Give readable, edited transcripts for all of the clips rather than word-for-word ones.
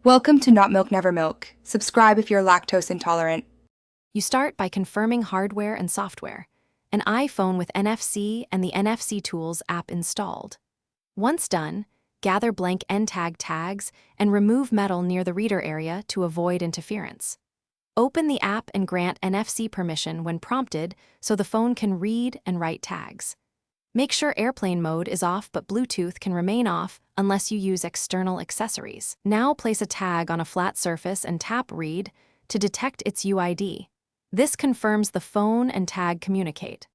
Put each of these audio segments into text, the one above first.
Welcome to Not Milk Never Milk. Subscribe if you're lactose intolerant. You start by confirming hardware and software, an iPhone with NFC and the NFC Tools app installed. Once done, gather blank N-tag tags and remove metal near the reader area to avoid interference. Open the app and grant NFC permission when prompted so the phone can read and write tags. Make sure airplane mode is off but Bluetooth can remain off unless you use external accessories. Now place a tag on a flat surface and tap Read to detect its UID. This confirms the phone and tag communicate.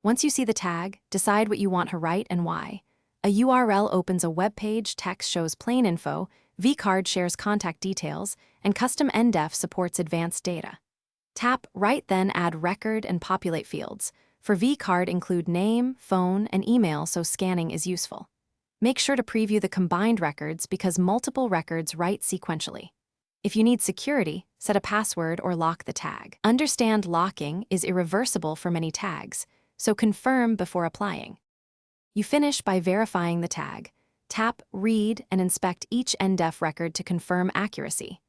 Once you see the tag, decide what you want to write and why. A URL opens a web page, text shows plain info, vCard shares contact details, and custom NDEF supports advanced data. Tap Write, then add record and populate fields. For vCard, include name, phone, and email so scanning is useful. Make sure to preview the combined records because multiple records write sequentially. If you need security, set a password or lock the tag. Understand locking is irreversible for many tags, so confirm before applying. You finish by verifying the tag. Tap Read and inspect each NDEF record to confirm accuracy.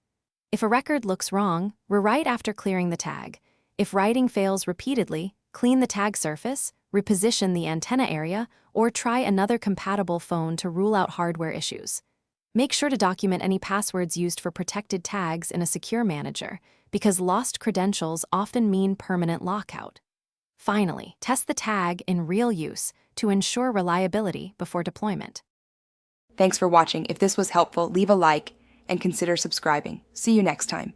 If a record looks wrong, rewrite after clearing the tag. If writing fails repeatedly, clean the tag surface, reposition the antenna area, or try another compatible phone to rule out hardware issues. Make sure to document any passwords used for protected tags in a secure manager, because lost credentials often mean permanent lockout. Finally, test the tag in real use to ensure reliability before deployment. Thanks for watching. If this was helpful, leave a like and consider subscribing. See you next time.